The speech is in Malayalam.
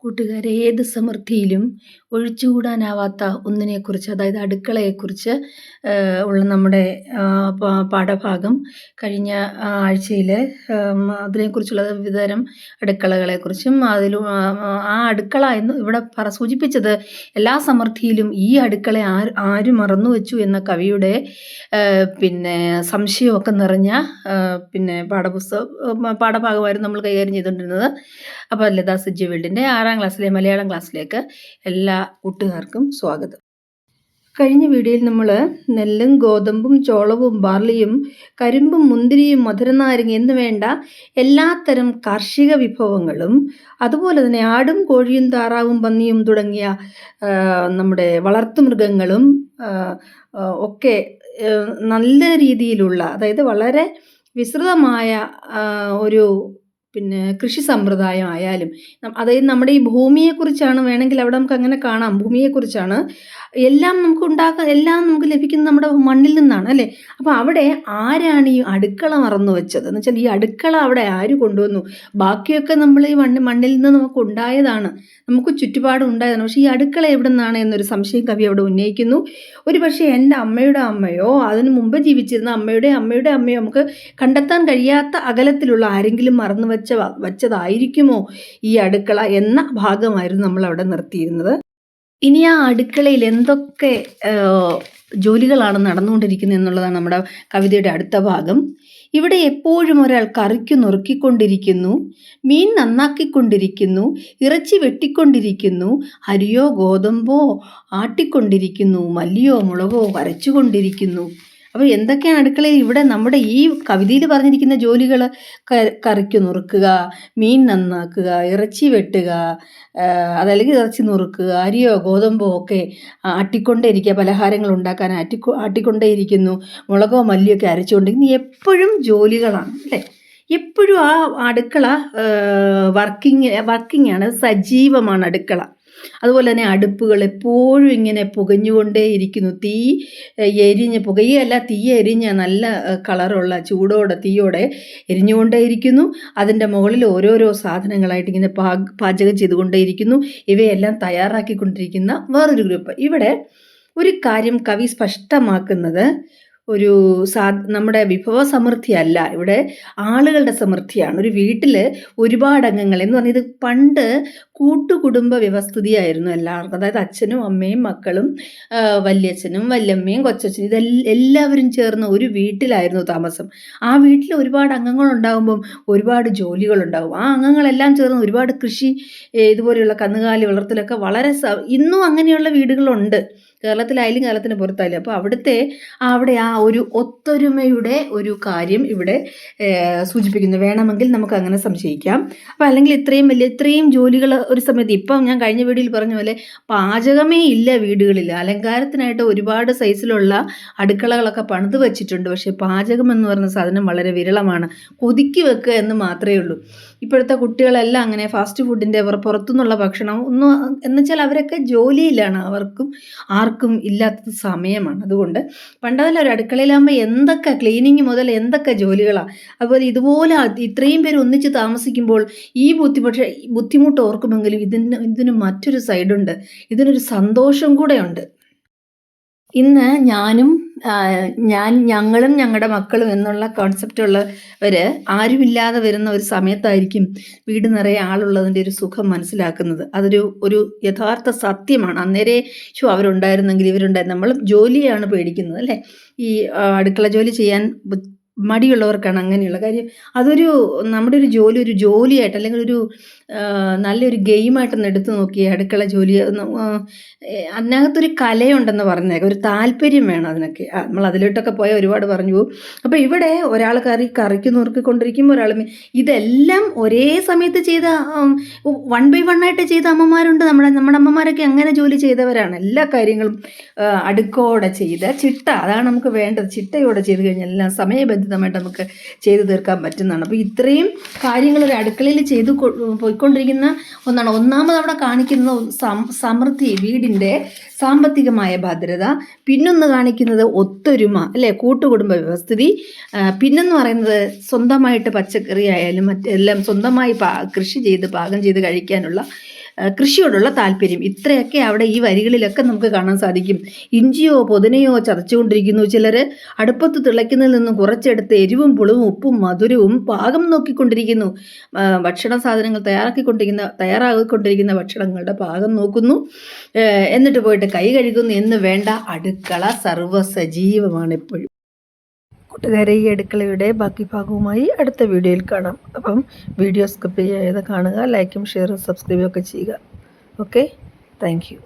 കൂട്ടുകാരെ, ഏത് സമൃദ്ധിയിലും ഒഴിച്ചുകൂടാനാവാത്ത ഒന്നിനെക്കുറിച്ച്, അതായത് അടുക്കളയെക്കുറിച്ച് ഉള്ള നമ്മുടെ പാഠഭാഗം കഴിഞ്ഞ ആഴ്ചയിൽ അതിനെക്കുറിച്ചുള്ള വിവിധതരം അടുക്കളകളെക്കുറിച്ചും ആ അടുക്കള എന്ന് ഇവിടെ സൂചിപ്പിച്ചത് എല്ലാ സമൃദ്ധിയിലും ഈ അടുക്കള ആര് മറന്നു വെച്ചു എന്ന കവിയുടെ സംശയമൊക്കെ നിറഞ്ഞ പാഠഭാഗമായിരുന്നു നമ്മൾ കൈകാര്യം ചെയ്തുകൊണ്ടിരുന്നത്. അപ്പോൾ ലതാ സിജി വേൾഡിൻ്റെ 6ാം ക്ലാസ്സിലെ മലയാളം ക്ലാസ്സിലേക്ക് എല്ലാ കൂട്ടുകാർക്കും സ്വാഗതം. കഴിഞ്ഞ വീഡിയോയിൽ നമ്മൾ നെല്ലും ഗോതമ്പും ചോളവും ബാർലിയും കരിമ്പും മുന്തിരിയും മധുരനാരങ്ങ എന്ന് വേണ്ട എല്ലാത്തരം കാർഷിക വിഭവങ്ങളും അതുപോലെ തന്നെ ആടും കോഴിയും താറാവും പന്നിയും തുടങ്ങിയ നമ്മുടെ വളർത്തുമൃഗങ്ങളും ഒക്കെ നല്ല രീതിയിലുള്ള, അതായത് വളരെ വിസ്തൃതമായ ഒരു കൃഷി സമ്പ്രദായം ആയാലും, അതായത് നമ്മുടെ ഈ ഭൂമിയെക്കുറിച്ചാണ്. വേണമെങ്കിൽ അവിടെ നമുക്ക് അങ്ങനെ കാണാം. ഭൂമിയെക്കുറിച്ചാണ്. എല്ലാം നമുക്ക് ലഭിക്കുന്നത് നമ്മുടെ മണ്ണിൽ നിന്നാണ്, അല്ലേ? അപ്പോൾ അവിടെ ആരാണ് ഈ അടുക്കള മറന്നു വെച്ചത് എന്ന് വെച്ചാൽ, ഈ അടുക്കള അവിടെ ആര് കൊണ്ടുവന്നു? ബാക്കിയൊക്കെ നമ്മൾ ഈ മണ്ണിൽ നിന്ന് നമുക്ക് ഉണ്ടായതാണ്, നമുക്ക് ചുറ്റുപാടും ഉണ്ടായതാണ്. പക്ഷേ ഈ അടുക്കള എവിടെ നിന്നാണ് എന്നൊരു സംശയം കവി അവിടെ ഉന്നയിക്കുന്നു. ഒരു പക്ഷേ എൻ്റെ അമ്മയുടെ അമ്മയോ അതിനു മുമ്പ് ജീവിച്ചിരുന്ന അമ്മയോ നമുക്ക് കണ്ടെത്താൻ കഴിയാത്ത അകലത്തിലുള്ള ആരെങ്കിലും മറന്നു വച്ചതായിരിക്കുമോ ഈ അടുക്കള എന്ന ഭാഗമായിരുന്നു നമ്മൾ അവിടെ നിർത്തിയിരുന്നത്. ഇനി ആ അടുക്കളയിൽ എന്തൊക്കെ ജോലികളാണ് നടന്നുകൊണ്ടിരിക്കുന്നത് എന്നുള്ളതാണ് നമ്മുടെ കവിതയുടെ അടുത്ത ഭാഗം. ഇവിടെ എപ്പോഴും ഒരാൾ കറിക്ക് നുറുക്കിക്കൊണ്ടിരിക്കുന്നു, മീൻ നന്നാക്കിക്കൊണ്ടിരിക്കുന്നു, ഇറച്ചി വെട്ടിക്കൊണ്ടിരിക്കുന്നു, അരിയോ ഗോതമ്പോ ആട്ടിക്കൊണ്ടിരിക്കുന്നു, മല്ലിയോ മുളകോ അരച്ചുകൊണ്ടിരിക്കുന്നു. അപ്പോൾ എന്തൊക്കെയാണ് അടുക്കളയിൽ ഇവിടെ നമ്മുടെ ഈ കവിതയിൽ പറഞ്ഞിരിക്കുന്ന ജോലികൾ? കറിക്ക് നുറുക്കുക, മീൻ നന്നാക്കുക, ഇറച്ചി വെട്ടുക, അതല്ലെങ്കിൽ ഇറച്ചി നുറുക്കുക, അരിയോ ഗോതമ്പോ ഒക്കെ ആട്ടിക്കൊണ്ടേയിരിക്കുക, പലഹാരങ്ങൾ ഉണ്ടാക്കാൻ ആട്ടിക്കൊണ്ടേയിരിക്കുന്നു, മുളകോ മല്ലിയോ ഒക്കെ അരച്ചുകൊണ്ടിരിക്കുന്നു. എപ്പോഴും ജോലികളാണ്, അല്ലേ? എപ്പോഴും ആ അടുക്കള വർക്കിംഗ് ആണ്, സജീവമാണ് അടുക്കള. അതുപോലെ തന്നെ അടുപ്പുകൾ എപ്പോഴും ഇങ്ങനെ പുകഞ്ഞുകൊണ്ടേയിരിക്കുന്നു. തീ എരിഞ്ഞ നല്ല കളറുള്ള ചൂടോടെ തീയോടെ എരിഞ്ഞുകൊണ്ടേയിരിക്കുന്നു. അതിൻ്റെ മുകളിൽ ഓരോരോ സാധനങ്ങളായിട്ട് ഇങ്ങനെ പാചകം ചെയ്തുകൊണ്ടേയിരിക്കുന്നു. ഇവയെല്ലാം തയ്യാറാക്കിക്കൊണ്ടിരിക്കുന്ന വേറൊരു ഗ്രൂപ്പ്. ഇവിടെ ഒരു കാര്യം കവി സ്പഷ്ടമാക്കുന്നത്, നമ്മുടെ വിഭവ സമൃദ്ധിയല്ല, ഇവിടെ ആളുകളുടെ സമൃദ്ധിയാണ്. ഒരു വീട്ടിൽ ഒരുപാട് അംഗങ്ങൾ എന്ന് പറഞ്ഞാൽ, ഇത് പണ്ട് കൂട്ടുകുടുംബ വ്യവസ്ഥിതിയായിരുന്നു എല്ലാവർക്കും. അതായത് അച്ഛനും അമ്മയും മക്കളും വല്യച്ഛനും വല്യമ്മയും കൊച്ചച്ഛനും എല്ലാവരും ചേർന്ന് ഒരു വീട്ടിലായിരുന്നു താമസം. ആ വീട്ടിൽ ഒരുപാട് അംഗങ്ങൾ ഉണ്ടാകുമ്പം ഒരുപാട് ജോലികളുണ്ടാകും. ആ അംഗങ്ങളെല്ലാം ചേർന്ന് ഒരുപാട് കൃഷി, ഇതുപോലെയുള്ള കന്നുകാലി വളർത്തലൊക്കെ വളരെ ഇന്നും അങ്ങനെയുള്ള വീടുകളുണ്ട്, കേരളത്തിലായാലും കേരളത്തിന് പുറത്തായാലും. അപ്പോൾ അവിടെ ആ ഒരു ഒത്തൊരുമയുടെ ഒരു കാര്യം ഇവിടെ സൂചിപ്പിക്കുന്നു. വേണമെങ്കിൽ നമുക്ക് അങ്ങനെ സംശയിക്കാം. അപ്പോൾ അല്ലെങ്കിൽ ഇത്രയും ജോലികൾ ഒരു സമയത്ത്, ഇപ്പം ഞാൻ കഴിഞ്ഞ വീഡിയോയിൽ പറഞ്ഞ പോലെ പാചകമേ ഇല്ല വീടുകളിൽ. അലങ്കാരത്തിനായിട്ട് ഒരുപാട് സൈസിലുള്ള അടുക്കളകളൊക്കെ പണിത് വെച്ചിട്ടുണ്ട്. പക്ഷേ പാചകം എന്ന് പറയുന്ന സാധനം വളരെ വിരളമാണ്. കൊതുക്കി വെക്കുക എന്ന് മാത്രമേ ഉള്ളൂ. ഇപ്പോഴത്തെ കുട്ടികളെല്ലാം അങ്ങനെ ഫാസ്റ്റ് ഫുഡിൻ്റെ പുറത്തുനിന്നുള്ള ഭക്ഷണം എന്നുവെച്ചാൽ അവരൊക്കെ ജോലിയിലാണ്, ആർക്കും ഇല്ലാത്തത് സമയമാണ്. അതുകൊണ്ട് പണ്ടതല്ല, ഒരു അടുക്കളയിലാകുമ്പോൾ എന്തൊക്കെ ക്ലീനിങ് മുതൽ എന്തൊക്കെ ജോലികളാണ്. അതുപോലെ ഇതുപോലെ ഇത്രയും പേര് ഒന്നിച്ച് താമസിക്കുമ്പോൾ ഈ ബുദ്ധിമുട്ട് ഓർക്കുമെങ്കിലും ഇതിന് മറ്റൊരു സൈഡുണ്ട്, ഇതിനൊരു സന്തോഷം കൂടെ ഉണ്ട്. ഇന്ന് ഞങ്ങളും ഞങ്ങളുടെ മക്കളും എന്നുള്ള കോൺസെപ്റ്റുള്ളവർ ആരുമില്ലാതെ വരുന്ന ഒരു സമയത്തായിരിക്കും വീട് നിറയെ ആളുള്ളതിൻ്റെ ഒരു സുഖം മനസ്സിലാക്കുന്നത്. ഒരു യഥാർത്ഥ സത്യമാണ്. അന്നേരെ അവരുണ്ടായിരുന്നെങ്കിൽ ഇവരുണ്ടായിരുന്നു. നമ്മൾ ജോലിയാണ് പേടിക്കുന്നത്, അല്ലേ? ഈ അടുക്കള ജോലി ചെയ്യാൻ മടിയുള്ളവർക്കാണ് അങ്ങനെയുള്ള കാര്യം. നമ്മുടെ ഒരു ജോലിയായിട്ട്, അല്ലെങ്കിൽ നല്ലൊരു ഗെയിമായിട്ടൊന്ന് എടുത്തു നോക്കി അടുക്കള ജോലി. അതിനകത്തൊരു കലയുണ്ടെന്ന് പറഞ്ഞേക്കാം, ഒരു താല്പര്യം വേണം അതിനൊക്കെ. നമ്മൾ അതിലോട്ടൊക്കെ പോയാൽ ഒരുപാട് പറഞ്ഞു പോകും. അപ്പോൾ ഇവിടെ ഒരാൾ കറിക്ക് നുറുക്കിക്കൊണ്ടിരിക്കും, ഒരാൾ ഇതെല്ലാം ഒരേ സമയത്ത് ചെയ്ത 1 by 1 ആയിട്ട് ചെയ്ത അമ്മമാരുണ്ട്. നമ്മുടെ അമ്മമാരൊക്കെ അങ്ങനെ ജോലി ചെയ്തവരാണ്. എല്ലാ കാര്യങ്ങളും അടുക്കോടെ ചെയ്ത ചിട്ട, അതാണ് നമുക്ക് വേണ്ടത്. ചിട്ടയോടെ ചെയ്ത് കഴിഞ്ഞാൽ എല്ലാം സമയബന്ധിതമായിട്ട് നമുക്ക് ചെയ്തു തീർക്കാൻ പറ്റുന്നതാണ്. അപ്പോൾ ഇത്രയും കാര്യങ്ങൾ ഒരു അടുക്കളയിൽ ചെയ്ത് പോയിക്കൊണ്ടിരിക്കുന്ന ഒന്നാണ്. ഒന്നാമത് അവിടെ കാണിക്കുന്നത് സമൃദ്ധി, വീടിൻ്റെ സാമ്പത്തികമായ ഭദ്രത. പിന്നൊന്ന് കാണിക്കുന്നത് ഒത്തൊരുമ, അല്ലേ? കൂട്ടുകുടുംബ വ്യവസ്ഥിതി. പിന്നെന്ന് പറയുന്നത് സ്വന്തമായിട്ട് പച്ചക്കറി ആയാലും മറ്റെല്ലാം സ്വന്തമായി കൃഷി ചെയ്ത് പാകം ചെയ്ത് കഴിക്കാനുള്ള കൃഷിയോടുള്ള താല്പര്യം. ഇത്രയൊക്കെ അവിടെ ഈ വരികളിലൊക്കെ നമുക്ക് കാണാൻ സാധിക്കും. ഇഞ്ചിയോ പുതിനയോ ചതച്ചുകൊണ്ടിരിക്കുന്നു. ചിലർ അടുപ്പത്ത് തിളയ്ക്കുന്നതിൽ നിന്നും കുറച്ചെടുത്ത് എരിവും പുളിവും ഉപ്പും മധുരവും പാകം നോക്കിക്കൊണ്ടിരിക്കുന്നു. ഭക്ഷണ സാധനങ്ങൾ തയ്യാറാക്കിക്കൊണ്ടിരിക്കുന്ന ഭക്ഷണങ്ങളുടെ പാകം നോക്കുന്നു. എന്നിട്ട് പോയിട്ട് കൈ കഴുകുന്നു എന്ന് വേണ്ട, അടുക്കള സർവ്വസജീവമാണ് എപ്പോഴും. കൂട്ടുകാരെ, ഈ അടുക്കളയുടെ ബാക്കി ഭാഗവുമായി അടുത്ത വീഡിയോയിൽ കാണാം. അപ്പം വീഡിയോ സ്കിപ്പ് ചെയ്യാതെ കാണുക, ലൈക്കും ഷെയറും സബ്സ്ക്രൈബും ഒക്കെ ചെയ്യുക. Okay, thank you.